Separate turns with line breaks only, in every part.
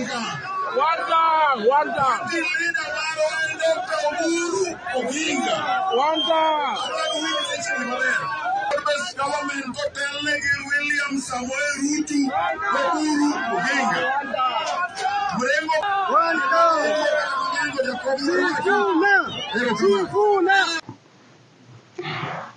One down. One down. Government William Samuel Ruto,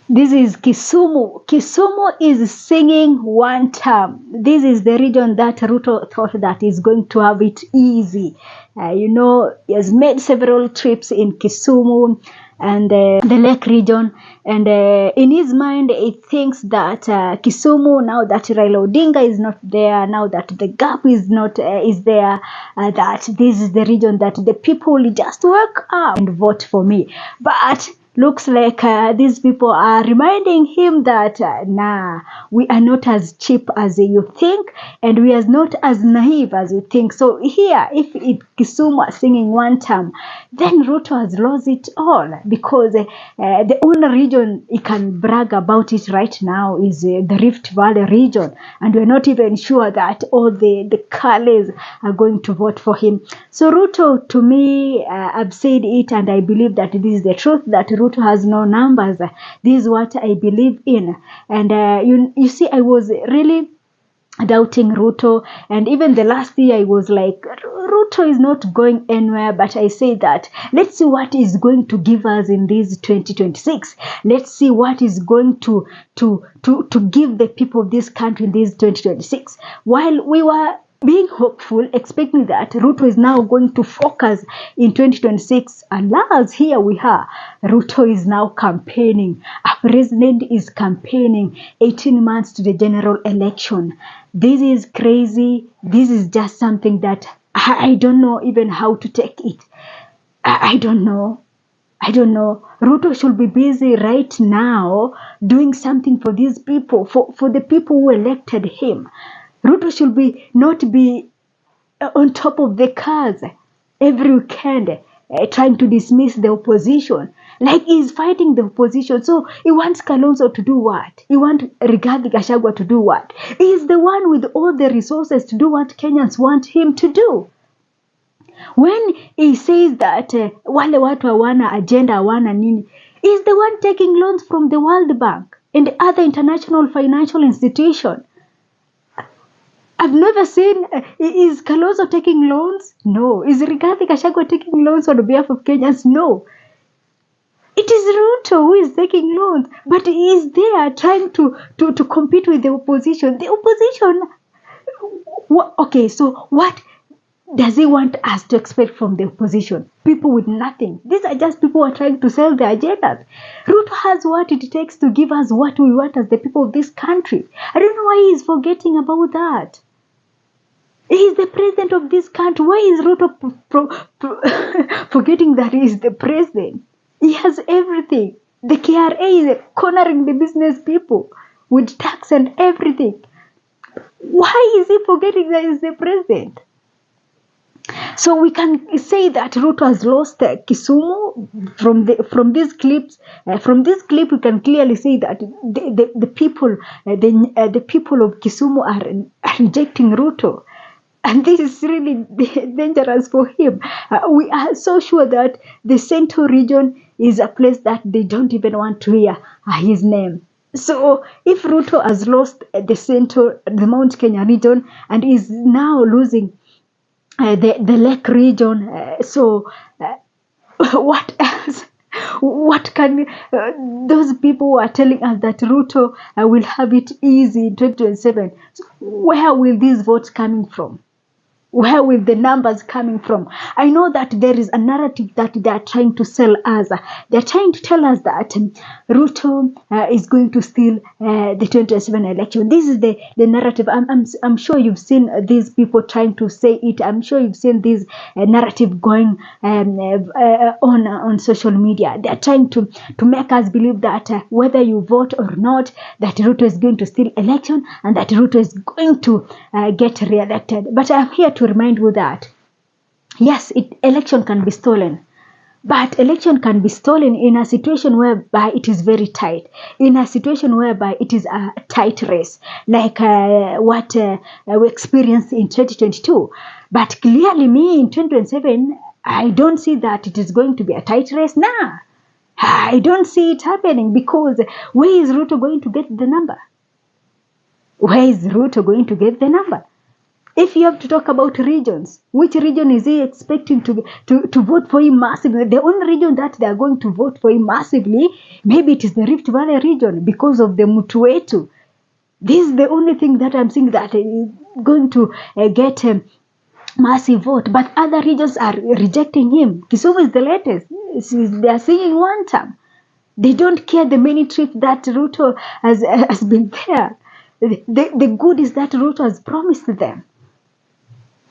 This is Kisumu. Kisumu is singing one term. This is the region that Ruto thought that is going to have it easy. He has made several trips in Kisumu and the Lake region, and in his mind he thinks that Kisumu, now that Raila Odinga is not there, now that the gap is not is there, that this is the region that the people will just wake up and vote for me. But looks like these people are reminding him that nah, we are not as cheap as you think, and we are not as naive as you think. So here, if Kisumu are singing one term, then Ruto has lost it all, because the only region he can brag about it right now is the Rift Valley region, and we're not even sure that all the Kales are going to vote for him. So Ruto, to me, I've said it, and I believe that this is the truth, that Ruto has no numbers. This is what I believe in. And you see, I was really doubting Ruto, and even the last year I was like, Ruto is not going anywhere. But I say that let's see what is going to give us in this 2026. Let's see what is going to give the people of this country in this 2026. While we were being hopeful, expecting that Ruto is now going to focus in 2026. Alas, here we are. Ruto is now campaigning. A president is campaigning 18 months to the general election. This is crazy. This is just something that I don't know even how to take it. I don't know. Ruto should be busy right now doing something for these people, for the people who elected him. Ruto should not be on top of the cars every weekend trying to dismiss the opposition. Like he's fighting the opposition. So he wants Kalonzo to do what? He wants Rigathi Gachagua to do what? He's the one with all the resources to do what Kenyans want him to do. When he says that wale watu hawana agenda, hawana nini, he's the one taking loans from the World Bank and other international financial institutions. I've never seen, is Kalonzo taking loans? No. Is Rigathi Gachagua taking loans on behalf of Kenyans? No. It is Ruto who is taking loans, but he is there trying to compete with the opposition. The opposition, okay, so what does he want us to expect from the opposition? People with nothing. These are just people who are trying to sell their agendas. Ruto has what it takes to give us what we want as the people of this country. I don't know why he is forgetting about that. He is the president of this country. Why is Ruto forgetting that he is the president? He has everything. The KRA is cornering the business people with tax and everything. Why is he forgetting that he is the president? So we can say that Ruto has lost Kisumu from these clips. From this clip, we can clearly see that the people of Kisumu are rejecting Ruto. And this is really dangerous for him. We are so sure that the Central region is a place that they don't even want to hear his name. So if Ruto has lost the Mount Kenya region, and is now losing the Lake region, what else? What can those people who are telling us that Ruto will have it easy in 2027? So where will these votes coming from? Where will the numbers coming from? I know that there is a narrative that they are trying to sell us. They are trying to tell us that Ruto is going to steal the 2027 election. This is the narrative. I'm sure you've seen these people trying to say it. I'm sure you've seen this narrative going on social media. They are trying to make us believe that whether you vote or not, that Ruto is going to steal election and that Ruto is going to get re-elected. But I'm here to remind you that yes, election can be stolen, But election can be stolen in a situation whereby it is very tight, in a situation whereby it is a tight race, like what we experienced in 2022. But clearly, me in 2027, I don't see that it is going to be a tight race now. I don't see it happening, because where is Ruto going to get the number? Where is Ruto going to get the number? If you have to talk about regions, which region is he expecting to vote for him massively? The only region that they are going to vote for him massively, maybe it is the Rift Valley region because of the Mutuetu. This is the only thing that I'm seeing that is going to get a massive vote. But other regions are rejecting him. Kisumu is the latest. They are saying one term. They don't care the many trips that Ruto has been there. The good is that Ruto has promised them.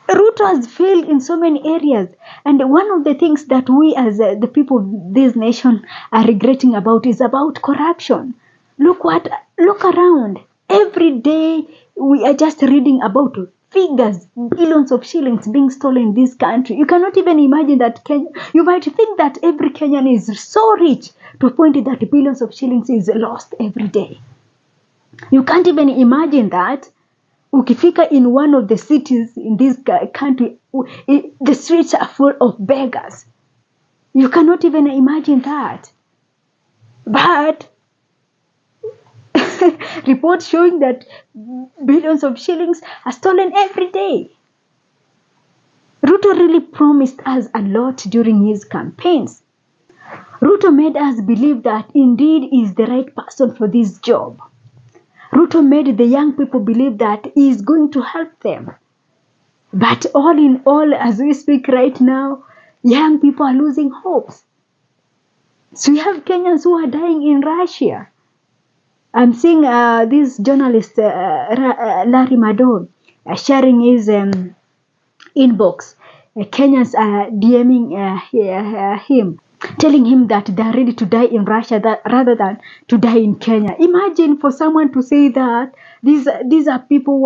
Ruto has failed in so many areas, and one of the things that we as the people of this nation are regretting about is about corruption. Look around. Every day we are just reading about figures, billions of shillings being stolen in this country. You cannot even imagine that you might think that every Kenyan is so rich to a point that billions of shillings is lost every day. You can't even imagine that. Ukifika in one of the cities in this country, the streets are full of beggars. You cannot even imagine that. But reports showing that billions of shillings are stolen every day. Ruto really promised us a lot during his campaigns. Ruto made us believe that indeed he is the right person for this job. Ruto made the young people believe that he is going to help them. But all in all, as we speak right now, young people are losing hopes. So we have Kenyans who are dying in Russia. I'm seeing this journalist, Larry Madon, sharing his inbox. Kenyans are DMing him, telling him that they are ready to die in Russia rather than to die in Kenya. Imagine for someone to say that. These are people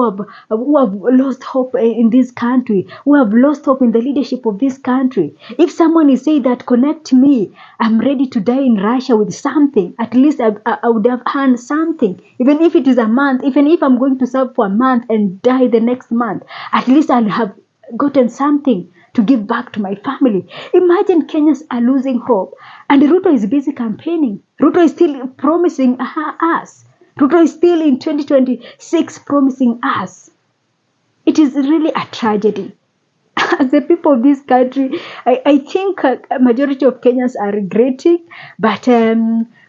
who have lost hope in this country, who have lost hope in the leadership of this country. If someone is saying that, connect me, I'm ready to die in Russia with something, at least I would have earned something. Even if it is a month, even if I'm going to serve for a month and die the next month, at least I'll have gotten something to give back to my family. Imagine Kenyans are losing hope, and Ruto is busy campaigning. Ruto is still promising us. Ruto is still in 2026 promising us. It is really a tragedy. As the people of this country, I think a majority of Kenyans are regretting, but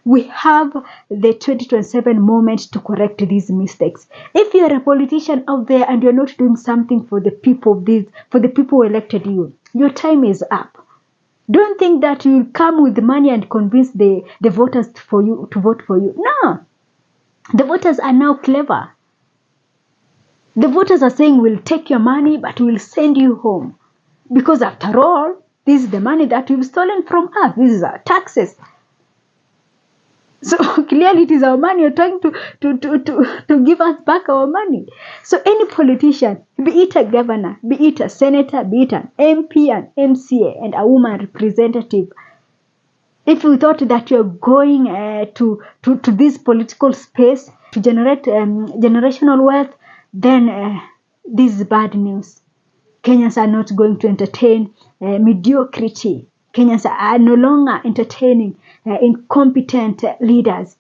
we have the 2027 moment to correct these mistakes. If you are a politician out there and you're not doing something for the people who elected you, your time is up. Don't think that you'll come with the money and convince the voters to vote for you. No. The voters are now clever. The voters are saying, we'll take your money, but we'll send you home. Because after all, this is the money that you've stolen from us. This is our taxes. So clearly it is our money. You're trying to give us back our money. So any politician, be it a governor, be it a senator, be it an MP, an MCA, and a woman representative, if you thought that you're going to this political space to generate generational wealth, then this is bad news. Kenyans are not going to entertain mediocrity. Kenyans are no longer entertaining incompetent leaders.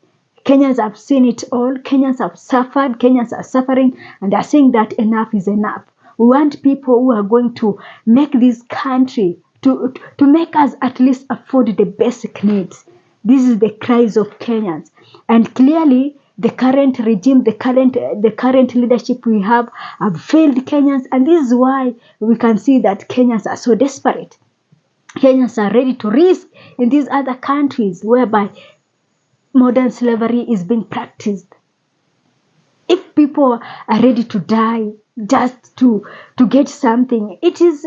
Kenyans have seen it all. Kenyans have suffered. Kenyans are suffering, and they're saying that enough is enough. We want people who are going to make this country to make us at least afford the basic needs. This is the cries of Kenyans, and clearly the current regime, the current leadership we have failed Kenyans, and this is why we can see that Kenyans are so desperate. Kenyans are ready to risk in these other countries whereby modern slavery is being practiced. If people are ready to die just to get something, it is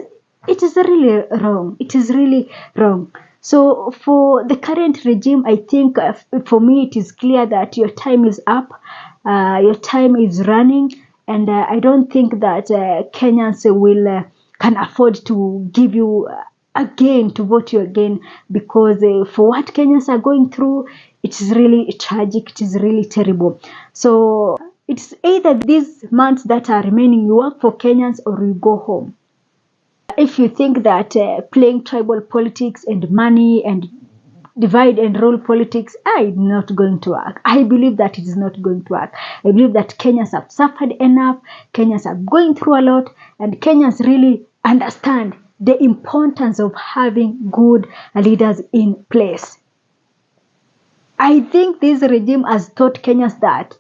really wrong. It is really wrong. So for the current regime, I think for me it is clear that your time is up, your time is running, and I don't think that Kenyans can afford to give you again to vote you again, because for what Kenyans are going through, it is really tragic, it is really terrible. So it's either these months that are remaining, you work for Kenyans or you go home. If you think that playing tribal politics and money and divide and rule politics is not going to work, I believe that it is not going to work. I believe that Kenyans have suffered enough, Kenyans are going through a lot, and Kenyans really understand the importance of having good leaders in place. I think this regime has taught Kenyans that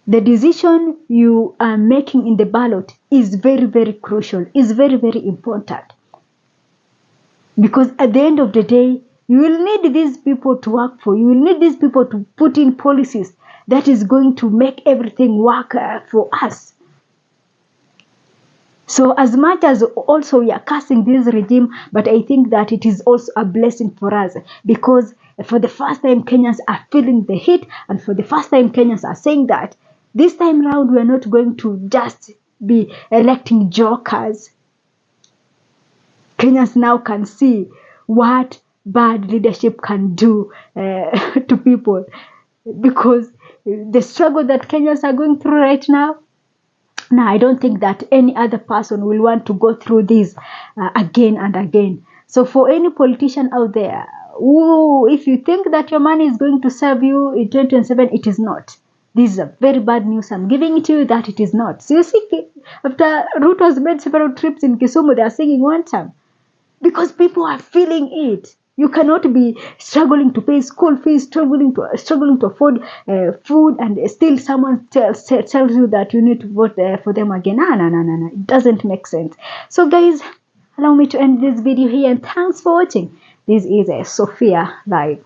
the decision you are making in the ballot is very, very crucial, is very, very important. Because at the end of the day, you will need these people to work for you. You will need these people to put in policies that is going to make everything work for us. So as much as also we are cursing this regime, but I think that it is also a blessing for us, because for the first time Kenyans are feeling the heat, and for the first time Kenyans are saying that this time round we are not going to just be electing jokers. Kenyans now can see what bad leadership can do to people, because the struggle that Kenyans are going through right now, I don't think that any other person will want to go through this again and again. So for any politician out there, if you think that your money is going to serve you in 2027, it is not. This is a very bad news. I'm giving it to you that it is not. So you see, after Ruto has made several trips in Kisumu, they are singing one time, because people are feeling it. You cannot be struggling to pay school fees, struggling to afford food, and still someone tells you that you need to vote for them again. No. It doesn't make sense. So guys, allow me to end this video here, and thanks for watching. This is Sophia Live.